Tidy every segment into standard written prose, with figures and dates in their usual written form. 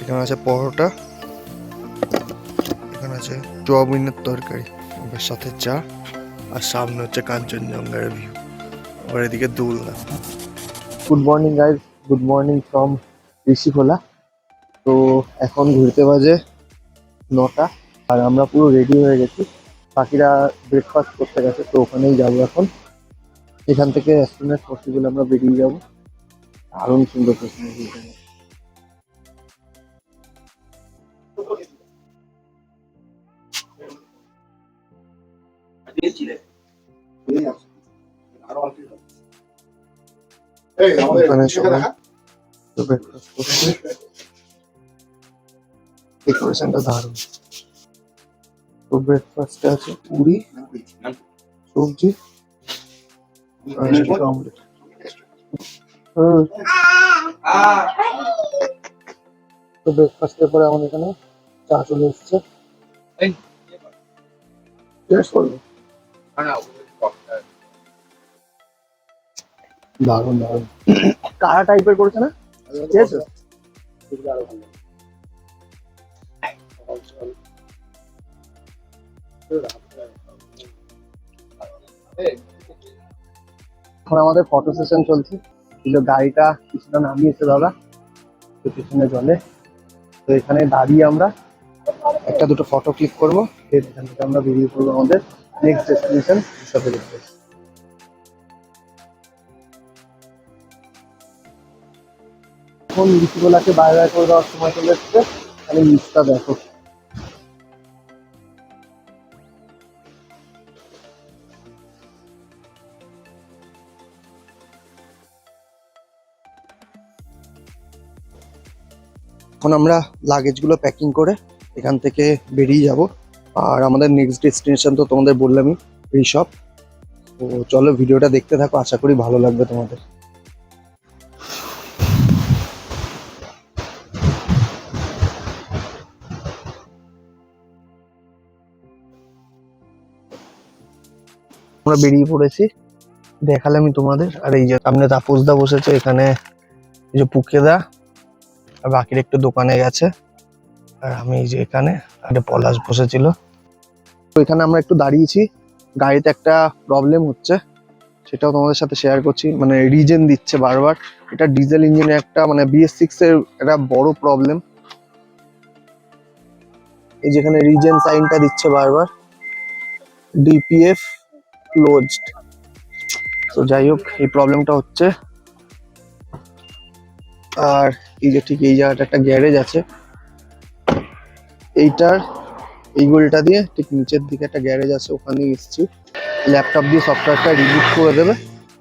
এখানে আছে পরোটা, এখানে আছে চুয়াবিনের তরকারি, এর সাথে চা, আর সামনে হচ্ছে কাঞ্চনজঙ্ঘার ভিউ, আর এদিকে দোলনা। Good morning guys, good morning from Rishikhola. তো এখন ঘুরতে বাজে 9টা, আর আমরা পুরো রেডি হয়ে গেছি। বাকিরা ব্রেকফাস্ট করতে গেছে, তো ওখানেই যাবো এখন। এখান থেকে অ্যাজ সুন অ্যাজ পসিবল আমরা বেরিয়ে যাবো। দারুণ সুন্দর প্রশ্ন। ওখানে সবাই ব্রেকফাস্ট করছে। ডেকোরেশনটা দারুণ। তো ব্রেকফাস্টে আছে পুরি, সবজি আর একটা অমলেট। তো ব্রেকফাস্টের পরে আমাদের এখানে চা চলে এসছে। দারুণ দারুণ কারা টাইপের করেছে না, ঠিক আছে। এখন আমাদের ফটো সেশন চলছে। গাড়িটা কিছুটা নামিয়েছে দাদা, তো পিছনে জলে। তো এখানে দাঁড়িয়ে আমরা একটা দুটো ফটো ক্লিক করবো, এখান থেকে আমরা বেরিয়ে পড়বো আমাদের নেক্সট ডেস্টিনেশন হিসাবে দেখতে। এখন ঋষিকোলাকে বাই বাই করে দেওয়ার সময় চলে এসছে। আমি লিস্টটা দেখো। এখন আমরা লাগেজগুলো প্যাকিং করে এখান থেকে বেরিয়ে যাব। আর আমাদের নেক্সট ডেস্টিনেশন তো তোমাদের বললামই, ঋষভ। তো চলো ভিডিওটা দেখতে থাকো, আশা করি ভালো লাগবে তোমাদের। আমরা বেরিয়ে পড়েছি, দেখালামই তোমাদের। আর এই যে সামনে তাপসদা বসেছে, এখানে এই যে পুকেদা, আর বাকির একটু দোকানে গেছে। আর আমি এই যে এখানে একটা পলাশ বসেছিল। তো এখানে আমরা একটু দাঁড়িয়েছি, গাড়িতে একটা প্রবলেম হচ্ছে, সেটাও তোমাদের সাথে শেয়ার করছি। মানে রিজেন দিচ্ছে বারবার, এটা ডিজেল ইঞ্জিনের একটা মানে BS6 এর একটা বড় প্রবলেম। এই যেখানে রিজেন সাইনটা দিচ্ছে বারবার, DPF ক্লোজড। তো যাই হোক, এই প্রবলেমটা হচ্ছে। আর এই যে ঠিক এই জায়গাটা একটা গ্যারেজ আছে, এইটার এই গলিটা দিয়ে ঠিক নিচের দিকে একটা গ্যারেজ আছে, ওখানে এসেছি। ল্যাপটপ দিয়ে সফটওয়্যারটা রিবুট করে দেবে,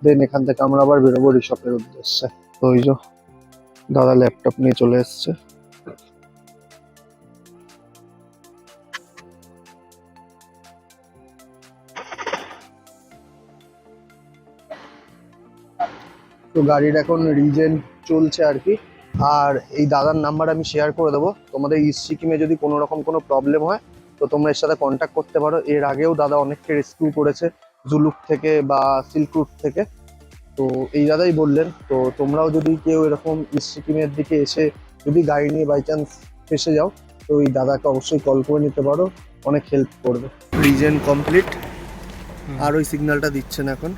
দেন এখান থেকে আমরা আবার বেরোবো ঋষভের উদ্দেশ্যে। তো ওই যে দাদা ল্যাপটপ নিয়ে চলে এসছে। তো গাড়ির এখন রিজেন চলছে আর কি। আর এই দাদার নাম্বার আমি শেয়ার করে দেবো, তোমাদের ইস্ট সিকিমে যদি কোনো রকম কোনো প্রবলেম হয় তো তোমরা এর সাথে কন্ট্যাক্ট করতে পারো। এর আগেও দাদা অনেককে রেস্কিউ করেছে জুলুক থেকে বা সিল্ক রুট থেকে। তো এই দাদাই বললেন, তো তোমরাও যদি কেউ এরকম ইস্ট সিকিমের দিকে এসে যদি গাড়ি নিয়ে বাই চান্স ফেসে যাও, তো এই দাদাকে অবশ্যই কল করে নিতে পারো, অনেক হেল্প করবে। Reason complete. আর ওই সিগন্যালটা দিচ্ছেন এখন,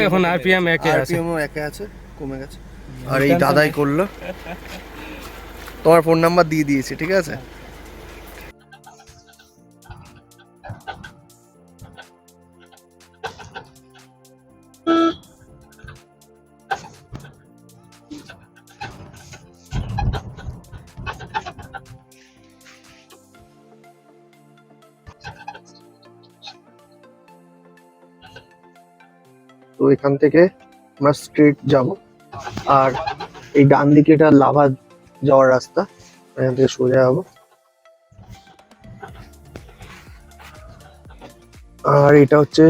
এখন আরপিএম একে আছে, আরপিএমও একে আছে, কমে গেছে। আর এই দাদাই করলো। তোমার ফোন নাম্বার দিয়ে দিয়েছি, ঠিক আছে। তো এখান থেকে আমরা স্ট্রেট যাব, আর এই ডান দিকে এটা লাভা যাওয়ার রাস্তা, এখান থেকে সোজা যাবো। আর এটা হচ্ছে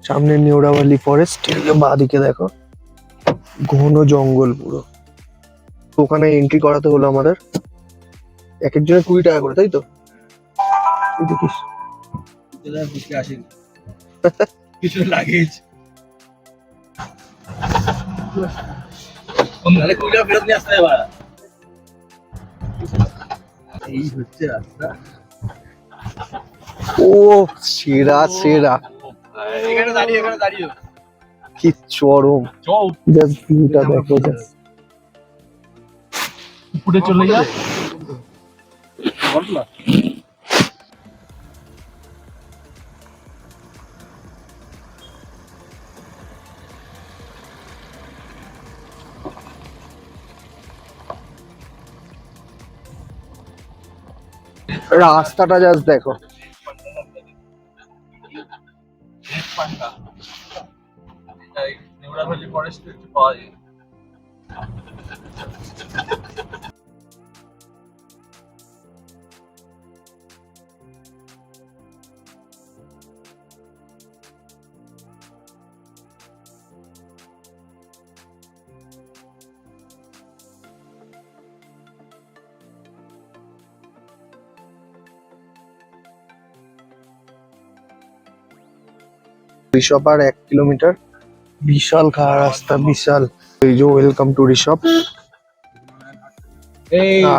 সামনে নিউরাওয়ালি ফরেস্ট, বাঁ দিকে দেখো ঘন জঙ্গল পুরো। তো ওখানে এন্ট্রি করাতে হলো আমাদের, এক একজনের 20 টাকা করে, তাই তো? দেখিস কিছু লাগেজ এই হচ্ছে রাস্তা। ও সেরা সেরা, কি চরম, জাস্ট ভিউটা দেখো, জাস্ট উপরে চলে যা। রাস্তাটা জাস্ট দেখো। ঋষভ আর 1 কিলোমিটার, বিশাল খাড়া রাস্তা, বিশাল। এই যে ওয়েলকাম টু ঋষভ।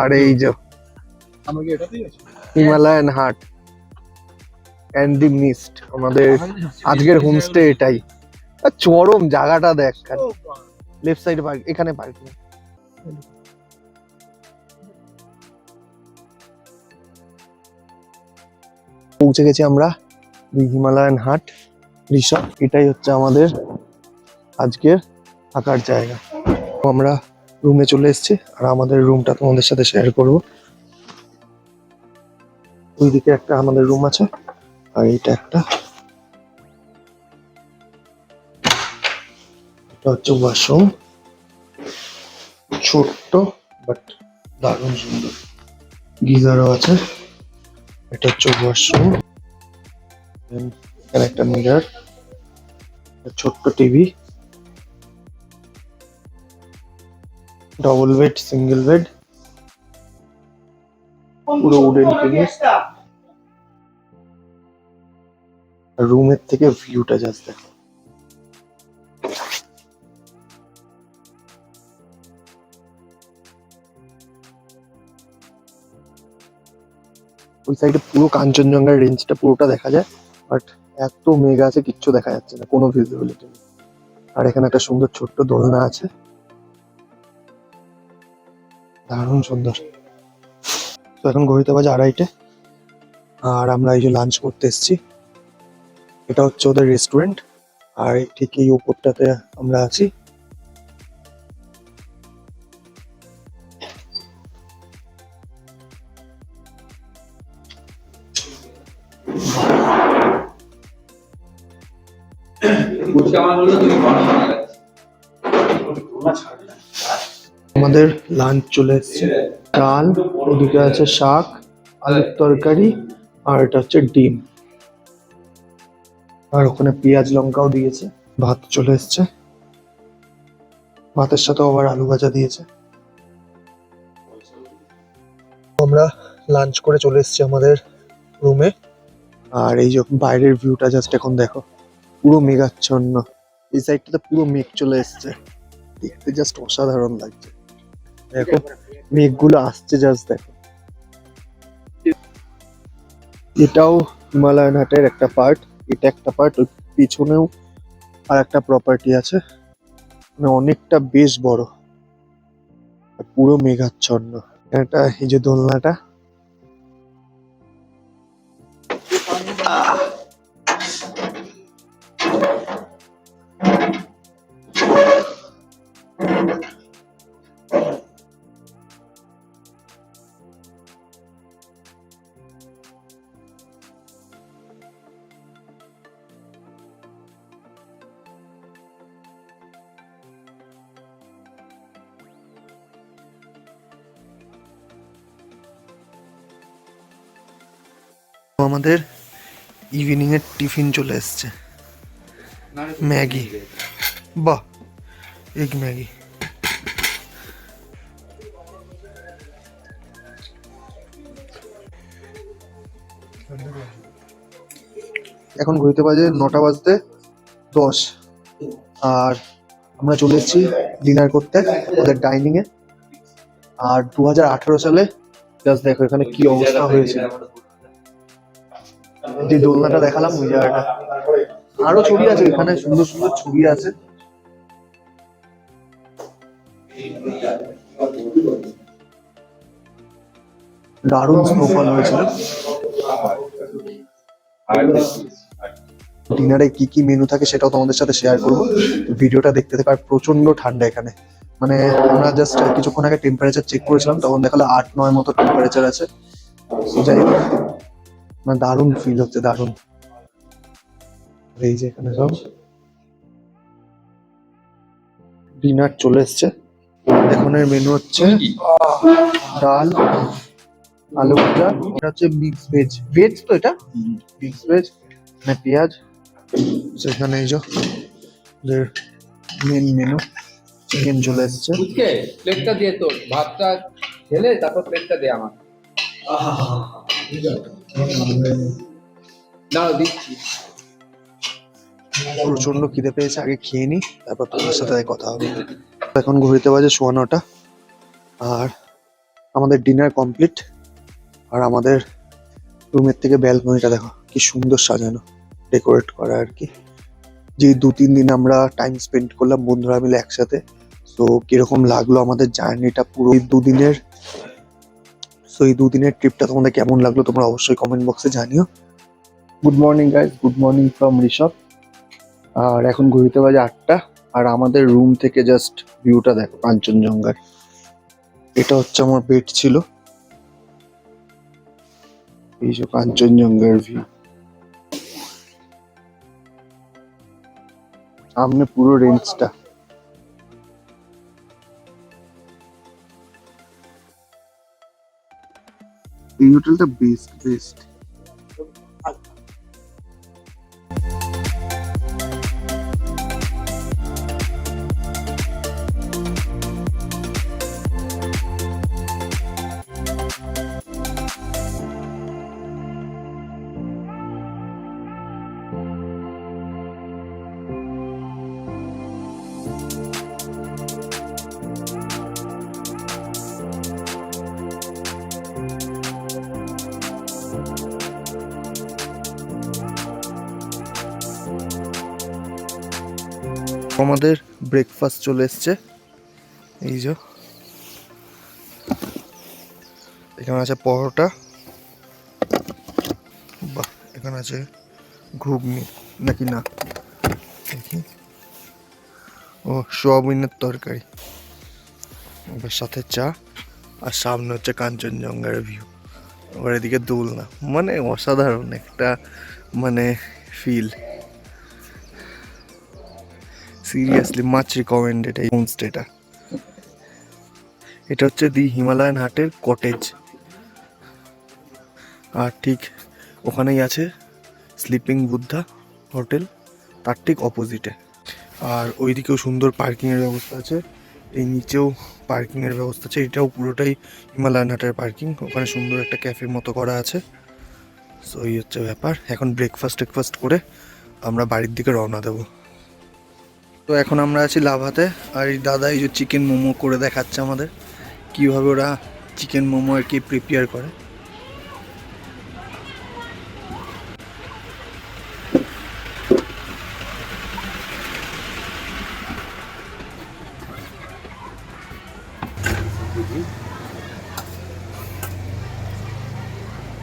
আর এই যে হিমালয়ান হাট এন্ড দি মিস্ট, আমাদের আজকের হোমস্টে এটাই। আর চরম জায়গাটা দেখ, লেফট সাইডে পার্ক, এখানে পার্কিং। পৌঁছে গেছি আমরা হিমালয়ান হাট ঋষভ। এটাই হচ্ছে আমাদের আজকের থাকার জায়গা। তো আমরা রুমে চলে এসেছি, আর আমাদের রুমটা তোমাদের সাথে শেয়ার করব। ওইদিকে একটা আমাদের রুম আছে, আর এইটা একটা, এটা হচ্ছে ওয়াশরুম, ছোট্ট বাট দারুণ সুন্দর, গিজারও আছে। এটা হচ্ছে ওয়াশরুম, এখানে একটা মিরর, ছোট্ট TV, double bed, single bed, পুরো উডেন ফিনিশ। রুমের থেকে ভিউটা জাস্ট দেখো। ওই সাইডে পুরো কাঞ্চনজঙ্ঘার রেঞ্জটা পুরোটা দেখা যায়, বাট এত মেঘ আছে কিচ্ছু দেখা যাচ্ছে না, কোনো ভিজিবিলিটি নেই। আর এখানে একটা সুন্দর ছোট্ট দোলনা আছে, দারুণ সুন্দর। তো এখন ঘড়িতে বাজে 2:30, আর আমরা এই যে লাঞ্চ করতে এসেছি। এটা হচ্ছে ওদের রেস্টুরেন্ট, আর ঠিক এই উপরটাতে আমরা আছি। আমাদের লাঞ্চ চলে এসেছে, ডাল, ওদিকে আছে শাক, আলুর তরকারি, আর এটা হচ্ছে ডিম, আর ওখানে পেঁয়াজ লঙ্কাও দিয়েছে। ভাত চলে এসেছে, ভাতের সাথে আবার আলু ভাজা দিয়েছে। আমরা লাঞ্চ করে চলে এসেছি আমাদের রুমে, আর এই যে বাইরের ভিউটা জাস্ট এখন দেখো, পুরো মেঘাচ্ছন্ন। এই সাইডটাতে পুরো মেঘ চলে এসেছে, দেখতে জাস্ট অসাধারণ লাগছে। দেখো মেঘগুলো আসছে, জাস্ট দেখো। এটাও হিমালয়ান হাটের একটা পার্ট, এটা একটা পার্ট, ওই পিছনেও আর একটা প্রপার্টি আছে, মানে অনেকটা বেশ বড়, আর পুরো মেঘাচ্ছন্ন। এটা এই যে দোলনাটা, আমাদের ইভিনিং এর টিফিন চলে এসছে, ম্যাগি। বাহ, এগ ম্যাগি। এখন ঘুরতে বাজে 9টা বাজতে 10, আর আমরা চলে এসেছি ডিনার করতে ওদের ডাইনিং এ। আর 2018 সালে জাস্ট দেখো এখানে কি অবস্থা হয়েছিল, যে দোলনাটা দেখালাম ওই জায়গাটা। আরো ছবি আছে এখানে, সুন্দর সুন্দর ছবি আছে। দারুণ স্নোফল হয়েছিল। ডিনারে কি কি মেনু থাকে সেটাও তোমাদের সাথে শেয়ার করবো, ভিডিওটা দেখতে থাকো। আর প্রচন্ড ঠান্ডা এখানে, মানে আমরা জাস্ট কিছুক্ষণ আগে টেম্পারেচার চেক করেছিলাম, তখন দেখালো 8-9 মতো টেম্পারেচার আছে। যাই হোক, মানে দারুণ ফিল হচ্ছে, দারুণ। এই যে এখানে সব ডিনার চলে এসছে। এখনের মেনু হচ্ছে ডাল, আলু ভাজা, এটা হচ্ছে মিক্স ভেজ। ভেজ তো এটা মিক্স ভেজ, মানে পেঁয়াজ। সেখানে এই যে মেন মেনু চিকেন চলে এসছে। বুঝকে প্লেটটা দিয়ে তোর ভাতটা ঢেলে তারপর প্লেটটা দে আমার। না দিচ্ছি। প্রচন্ড খিদে পেয়েছে, আগে খেয়ে নি তারপর তোমার সাথে কথা হবে। এখন ঘুরিতে বাজে 9:15 আর আমাদের ডিনার কমপ্লিট। আর আমাদের রুমের থেকে ব্যালকনিটা দেখো কি সুন্দর সাজানো, ডেকোরেট করা আর কি। যে 2-3 দিন আমরা টাইম স্পেন্ড করলাম বন্ধুরা মিলে একসাথে, তো কিরকম লাগলো আমাদের জার্নিটা পুরো এই 2 দিনের। সো এই 2 দিনের ট্রিপটা তোমাদের কেমন লাগলো তোমরা অবশ্যই কমেন্ট বক্সে জানিও। Good morning guys, good morning from Rishabh. আর এখন ঘুরিতে বাজে 8টা। আর আমাদের রুম থেকে জাস্ট ভিউটা দেখো কাঞ্চনজঙ্ঘার। এটা হচ্ছে আমার বেড ছিল, এই যে কাঞ্চনজঙ্ঘার ভিউ। সামনে পুরো রেঞ্জটা। এই হোটেলটা বেস্ট। আমাদের ব্রেকফাস্ট চলে এসছে, এই যে এখানে আছে পরোটা, বাহ, এখানে আছে ঘুগনি নাকি না দেখি, ও সোয়াবিনের তরকারি, এবার সাথে চা। আর সামনে হচ্ছে কাঞ্চনজঙ্ঘার ভিউ, আবার এদিকে দোলনা, মানে অসাধারণ একটা মানে ফিল। সিরিয়াসলি মাচ রিকমেন্ডেড এই হোমস্টেটা। এটা হচ্ছে দি হিমালয়ান হাটের কটেজ। আর ঠিক ওখানেই আছে স্লিপিং বুদ্ধা হোটেল, তার ঠিক অপোজিটে। আর ওইদিকেও সুন্দর পার্কিংয়ের ব্যবস্থা আছে, এই নিচেও পার্কিংয়ের ব্যবস্থা আছে। এটাও পুরোটাই হিমালয়ান হাটের পার্কিং। ওখানে সুন্দর একটা ক্যাফের মতো করা আছে। সো এই হচ্ছে ব্যাপার। এখন ব্রেকফাস্ট করে আমরা বাড়ির দিকে রওনা দেবো। তো এখন আমরা আছি লাভাতে। আর এই দাদা এই যে চিকেন মোমো করে দেখাচ্ছে আমাদের, কীভাবে ওরা চিকেন মোমো আর কি প্রিপেয়ার করে।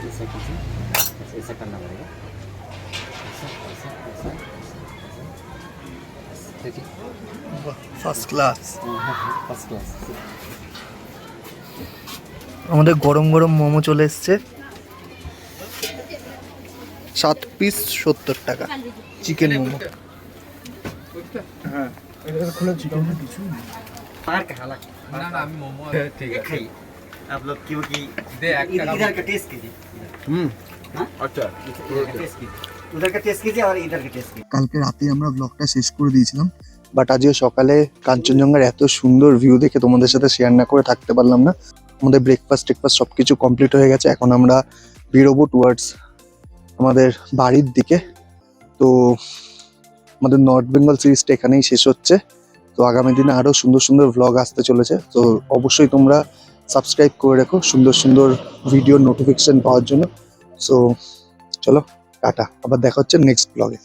ऐसा कीजिए, ऐसा करना पड़ेगा, ऐसा देखिए, ফার্স্ট ক্লাস। First class. আমাদের গরম গরম মোমো চলে এসছে, 7 পিস 70 টাকা চিকেন মোমো। হ্যাঁ এটা খোলা চিকেন কিছু बाहर का हालांकि না না আমি মোমো ঠিক আছে खाइए आप लोग, क्योंकि दे एक इधर का टेस्ट कीजिए, আচ্ছা इधर का टेस्ट कीजिए, उधर का टेस्ट कीजिए और इधर का टेस्ट कीजिए। কালকে রাতে আমরা ব্লগটা শেষ করে দিয়েছিলাম, বাট আজকে সকালে কাঞ্চনজঙ্ঘার এত সুন্দর ভিউ দেখে তোমাদের সাথে শেয়ার না করে থাকতে পারলাম না। আমাদের ব্রেকফাস্ট সব কিছু কমপ্লিট হয়ে গেছে। এখন আমরা বেরোবো টুয়ার্ডস আমাদের বাড়ির দিকে। তো আমাদের নর্থ বেঙ্গল সিরিজটা এখানেই শেষ হচ্ছে। তো আগামী দিনে আরো সুন্দর সুন্দর ভ্লগ আসতে চলেছে, তো অবশ্যই তোমরা সাবস্ক্রাইব করে রেখো সুন্দর সুন্দর ভিডিও নোটিফিকেশন পাওয়ার জন্য। সো চলো টাটা, আবার দেখা হচ্ছে নেক্সট ব্লগে।